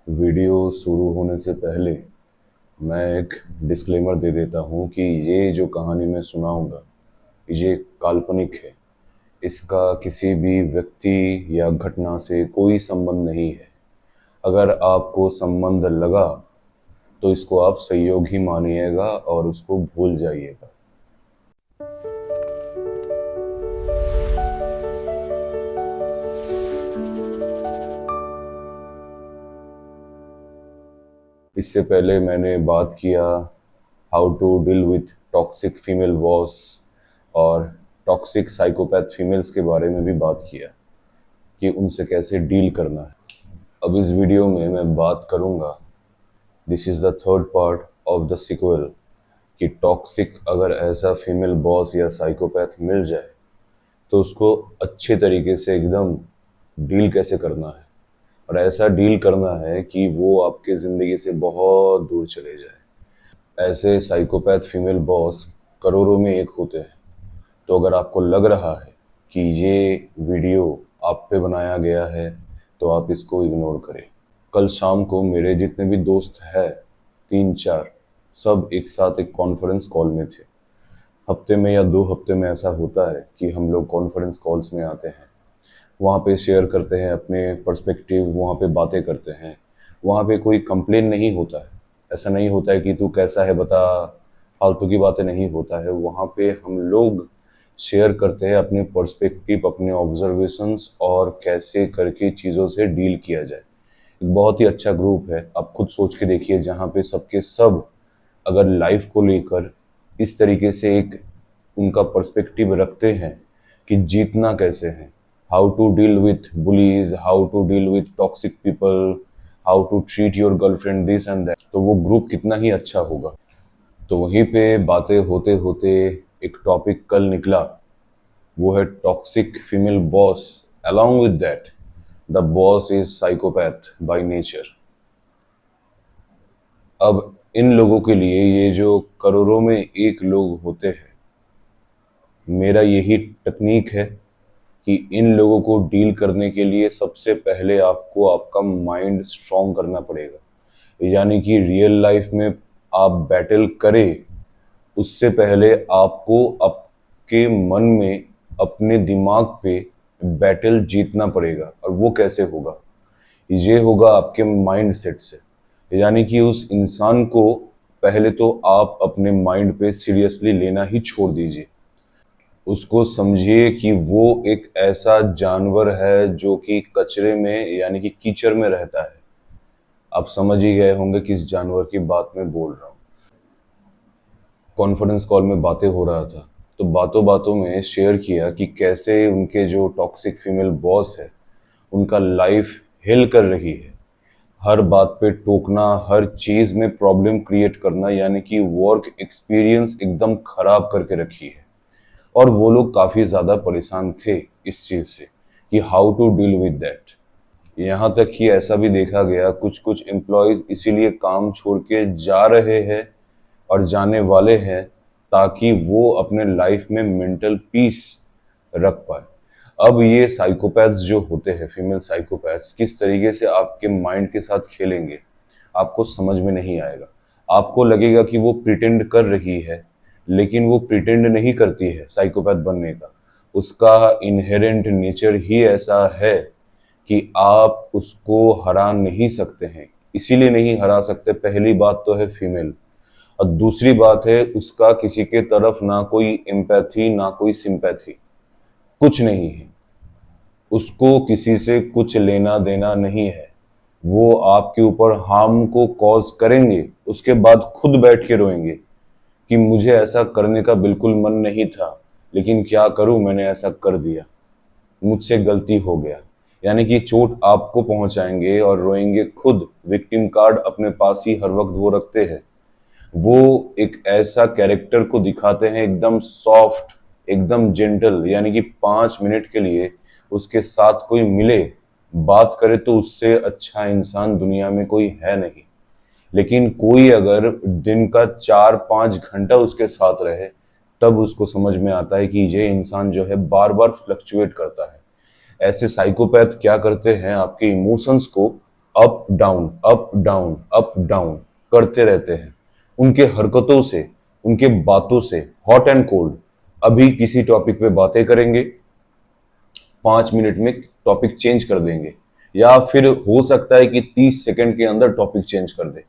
Video शुरू होने से पहले मैं एक डिस्क्लेमर दे देता हूँ कि ये जो कहानी मैं सुनाऊंगा ये काल्पनिक है। इसका किसी भी व्यक्ति या घटना से कोई संबंध नहीं है। अगर आपको संबंध लगा तो इसको आप संयोग ही मानिएगा और उसको भूल जाइएगा। इससे पहले मैंने बात किया how to deal with toxic female boss और टॉक्सिक साइकोपैथ फीमेल्स के बारे में भी बात किया कि उनसे कैसे डील करना है। अब इस वीडियो में मैं बात करूंगा, this is the third part of the sequel, कि टॉक्सिक अगर ऐसा फीमेल बॉस या साइकोपैथ मिल जाए तो उसको अच्छे तरीके से एकदम डील कैसे करना है और ऐसा डील करना है कि वो आपके ज़िंदगी से बहुत दूर चले जाए। ऐसे साइकोपैथ फीमेल बॉस करोड़ों में एक होते हैं। तो अगर आपको लग रहा है कि ये वीडियो आप पे बनाया गया है तो आप इसको इग्नोर करें। कल शाम को मेरे जितने भी दोस्त हैं, 3-4, सब एक साथ एक कॉन्फ्रेंस कॉल में थे। हफ्ते में या 2 हफ्ते में ऐसा होता है कि हम लोग कॉन्फ्रेंस कॉल्स में आते हैं, वहाँ पे शेयर करते हैं अपने पर्सपेक्टिव, वहाँ पे बातें करते हैं। वहाँ पे कोई कंप्लेन नहीं होता है। ऐसा नहीं होता है कि तू कैसा है बता, फालतू की बातें नहीं होता है। वहाँ पे हम लोग शेयर करते हैं अपने पर्सपेक्टिव, अपने ऑब्जर्वेशंस और कैसे करके चीज़ों से डील किया जाए। एक बहुत ही अच्छा ग्रुप है, आप खुद सोच के देखिए, जहाँ पे सबके सब अगर लाइफ को लेकर इस तरीके से एक उनका पर्सपेक्टिव रखते हैं कि जीतना कैसे है, how to deal with bullies, how to deal with toxic people, how to treat your girlfriend, this and that, तो वो ग्रुप कितना ही अच्छा होगा। तो वहीं पे बातें होते होते एक टॉपिक कल निकला, वो है toxic female boss. Along with that the boss is psychopath by nature. अब इन लोगों के लिए, ये जो करोड़ों में एक लोग होते हैं, मेरा यही टेक्निक है कि इन लोगों को डील करने के लिए सबसे पहले आपको आपका माइंड स्ट्रॉन्ग करना पड़ेगा। यानी कि रियल लाइफ में आप बैटल करें उससे पहले आपको आपके मन में, अपने दिमाग पे बैटल जीतना पड़ेगा। और वो कैसे होगा? ये होगा आपके माइंड सेट से। यानी कि उस इंसान को पहले तो आप अपने माइंड पे सीरियसली लेना ही छोड़ दीजिए। उसको समझिए कि वो एक ऐसा जानवर है जो कि कचरे में यानी कि कीचड़ में रहता है। आप समझ ही गए होंगे किस जानवर की बात मैं बोल रहा हूँ। कॉन्फ्रेंस कॉल में बातें हो रहा था, तो बातों बातों में शेयर किया कि कैसे उनके जो टॉक्सिक फीमेल बॉस है उनका लाइफ हेल कर रही है। हर बात पे टोकना, हर चीज में प्रॉब्लम क्रिएट करना, यानी कि वर्क एक्सपीरियंस एकदम खराब करके रखी है। और वो लोग काफी ज्यादा परेशान थे इस चीज से कि how to deal with that. यहाँ तक कि ऐसा भी देखा गया, कुछ कुछ एम्प्लॉयज इसीलिए काम छोड़ के जा रहे हैं और जाने वाले हैं ताकि वो अपने लाइफ में मेंटल पीस रख पाए। अब ये साइकोपैथ्स जो होते हैं, फीमेल साइकोपैथ्स, किस तरीके से आपके माइंड के साथ खेलेंगे आपको समझ में नहीं आएगा। आपको लगेगा कि वो प्रिटेंड कर रही है, लेकिन वो प्रिटेंड नहीं करती है साइकोपैथ बनने का। उसका इनहेरेंट नेचर ही ऐसा है कि आप उसको हरा नहीं सकते हैं। इसीलिए नहीं हरा सकते, पहली बात तो है फीमेल, और दूसरी बात है उसका किसी के तरफ ना कोई एम्पैथी ना कोई सिंपैथी, कुछ नहीं है। उसको किसी से कुछ लेना देना नहीं है। वो आपके ऊपर हार्म को कॉज करेंगे, उसके बाद खुद बैठ के रोएंगे कि मुझे ऐसा करने का बिल्कुल मन नहीं था, लेकिन क्या करूं, मैंने ऐसा कर दिया, मुझसे गलती हो गया। यानी कि चोट आपको पहुंचाएंगे और रोएंगे खुद। विक्टिम कार्ड अपने पास ही हर वक्त वो रखते हैं। वो एक ऐसा कैरेक्टर को दिखाते हैं एकदम सॉफ्ट, एकदम जेंटल, यानी कि 5 मिनट के लिए उसके साथ कोई मिले, बात करे, तो उससे अच्छा इंसान दुनिया में कोई है नहीं। लेकिन कोई अगर दिन का 4-5 घंटा उसके साथ रहे, तब उसको समझ में आता है कि ये इंसान जो है बार बार फ्लक्चुएट करता है। ऐसे साइकोपैथ क्या करते हैं, आपके इमोशंस को up down up down up down करते रहते हैं। उनके हरकतों से, उनके बातों से, हॉट एंड कोल्ड। अभी किसी टॉपिक पे बातें करेंगे, 5 मिनट में टॉपिक चेंज कर देंगे, या फिर हो सकता है कि 30 सेकंड के अंदर टॉपिक चेंज कर दे।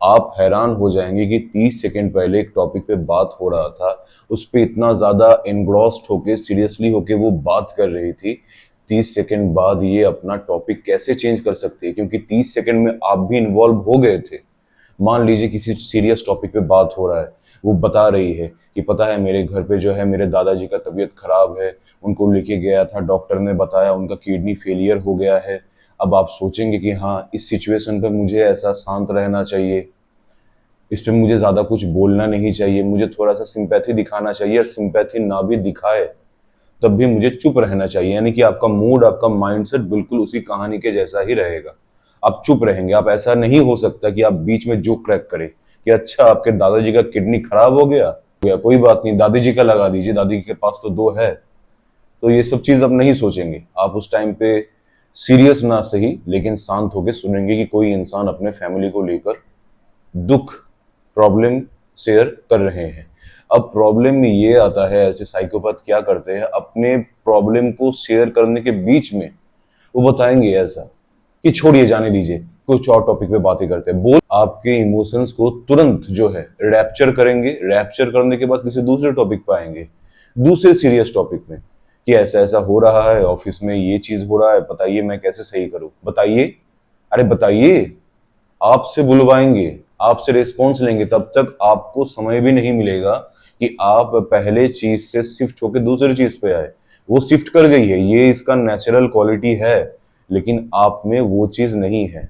आप हैरान हो जाएंगे कि 30 सेकंड पहले एक टॉपिक पे बात हो रहा था, उस पे इतना ज्यादा एनग्रॉस्ड होके, सीरियसली होके वो बात कर रही थी। 30 सेकंड बाद ये अपना टॉपिक कैसे चेंज कर सकती है, क्योंकि 30 सेकंड में आप भी इन्वॉल्व हो गए थे। मान लीजिए किसी सीरियस टॉपिक पे बात हो रहा है, वो बता रही है कि पता है मेरे घर पे जो है मेरे दादाजी का तबीयत खराब है, उनको लेके गया था, डॉक्टर ने बताया उनका किडनी फेलियर हो गया है। अब आप सोचेंगे कि हाँ, इस सिचुएशन पे मुझे ऐसा शांत रहना चाहिए, इस पे मुझे ज्यादा कुछ बोलना नहीं चाहिए, मुझे थोड़ा सा सिंपैथी दिखाना चाहिए, और सिंपैथी ना भी दिखाए तब भी मुझे चुप रहना चाहिए। यानी कि आपका मूड, आपका माइंडसेट बिल्कुल उसी कहानी के जैसा ही रहेगा। आप चुप रहेंगे। आप, ऐसा नहीं हो सकता कि आप बीच में जोक क्रैक करें कि अच्छा आपके दादाजी का किडनी खराब हो गया, कोई बात नहीं, दादी जी का लगा दीजिए, दादी के पास तो दो है। तो ये सब चीज अब नहीं सोचेंगे आप उस टाइम पे। सीरियस ना सही, लेकिन शांत होकर सुनेंगे कि कोई इंसान अपने फैमिली को लेकर दुख, प्रॉब्लम शेयर कर रहे हैं। अब प्रॉब्लम में ये आता है, ऐसे साइकोपैथ क्या करते हैं, अपने प्रॉब्लम को शेयर करने के बीच में वो बताएंगे ऐसा कि छोड़िए, जाने दीजिए, कुछ और टॉपिक पे बातें करते हैं। बोल आपके इमोशंस को तुरंत जो है रैप्चर करेंगे। रैप्चर करने के बाद किसी दूसरे टॉपिक पे आएंगे, दूसरे सीरियस टॉपिक में, कि ऐसा ऐसा हो रहा है, ऑफिस में ये चीज हो रहा है, बताइए मैं कैसे सही करूं, बताइए, अरे बताइए। आपसे बुलवाएंगे, आपसे रिस्पॉन्स लेंगे, तब तक आपको समय भी नहीं मिलेगा कि आप पहले चीज से शिफ्ट होकर दूसरी चीज पे आए। वो शिफ्ट कर गई है, ये इसका नेचुरल क्वालिटी है, लेकिन आप में वो चीज नहीं है।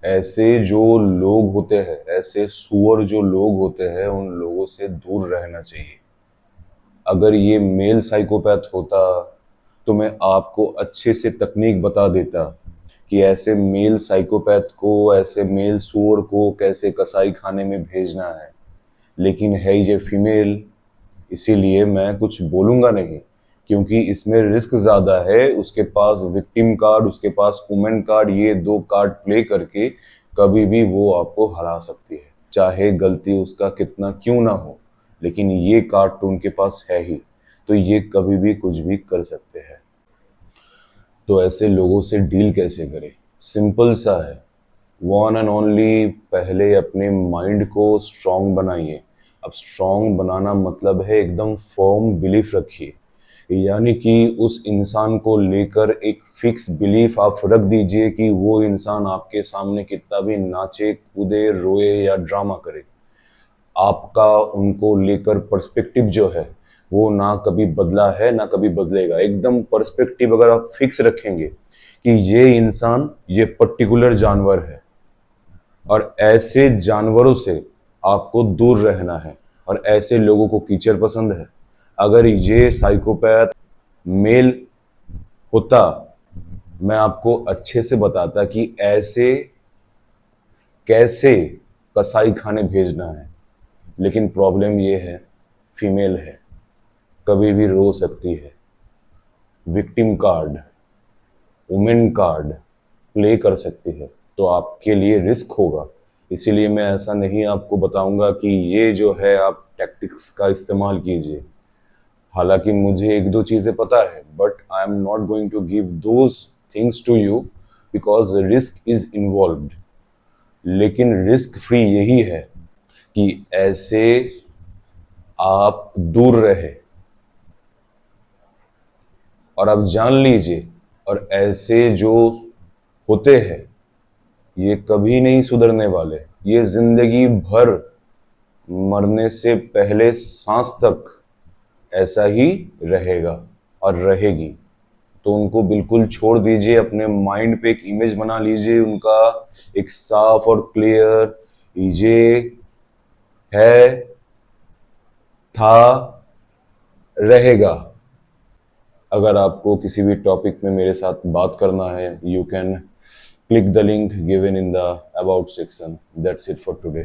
ऐसे जो लोग होते हैं, ऐसे सुअर जो लोग होते हैं, उन लोगों से दूर रहना चाहिए। अगर ये मेल साइकोपैथ होता तो मैं आपको अच्छे से तकनीक बता देता कि ऐसे मेल साइकोपैथ को, ऐसे मेल सुअर को कैसे कसाई खाने में भेजना है। लेकिन है ये फीमेल, इसीलिए मैं कुछ बोलूंगा नहीं, क्योंकि इसमें रिस्क ज्यादा है। उसके पास विक्टिम कार्ड, उसके पास वुमेन कार्ड, ये दो कार्ड प्ले करके कभी भी वो आपको हरा सकती है, चाहे गलती उसका कितना क्यों ना हो। लेकिन ये कार्ड तो उनके पास है ही, तो ये कभी भी कुछ भी कर सकते हैं। तो ऐसे लोगों से डील कैसे करें? सिंपल सा है, वन एंड ओनली, पहले अपने माइंड को स्ट्रांग बनाइए। अब स्ट्रांग बनाना मतलब है एकदम फर्म बिलीफ रखिए, यानी कि उस इंसान को लेकर एक फिक्स बिलीफ आप रख दीजिए कि वो इंसान आपके सामने कितना भी नाचे, कूदे, रोए या ड्रामा करे, आपका उनको लेकर पर्सपेक्टिव जो है वो ना कभी बदला है ना कभी बदलेगा। एकदम पर्सपेक्टिव अगर आप फिक्स रखेंगे कि ये इंसान, ये पर्टिकुलर जानवर है, और ऐसे जानवरों से आपको दूर रहना है, और ऐसे लोगों को कीचड़ पसंद है। अगर ये साइकोपैथ मेल होता, मैं आपको अच्छे से बताता कि ऐसे कैसे कसाई खाने भेजना है। लेकिन प्रॉब्लम ये है, फीमेल है, कभी भी रो सकती है, victim card, women card play कर सकती है, तो आपके लिए रिस्क होगा। इसीलिए मैं ऐसा नहीं आपको बताऊंगा कि ये जो है आप टैक्टिक्स का इस्तेमाल कीजिए। हालांकि मुझे एक दो चीजें पता है, but I am not going to give those things to you because risk is involved. लेकिन रिस्क फ्री यही है कि ऐसे आप दूर रहे, और आप जान लीजिए, और ऐसे जो होते हैं ये कभी नहीं सुधरने वाले। ये जिंदगी भर, मरने से पहले सांस तक ऐसा ही रहेगा और रहेगी। तो उनको बिल्कुल छोड़ दीजिए, अपने माइंड पे एक इमेज बना लीजिए उनका, एक साफ और क्लियर, ये है, था, रहेगा। अगर आपको किसी भी टॉपिक में मेरे साथ बात करना है, you can click the link given in the about section. That's it for today.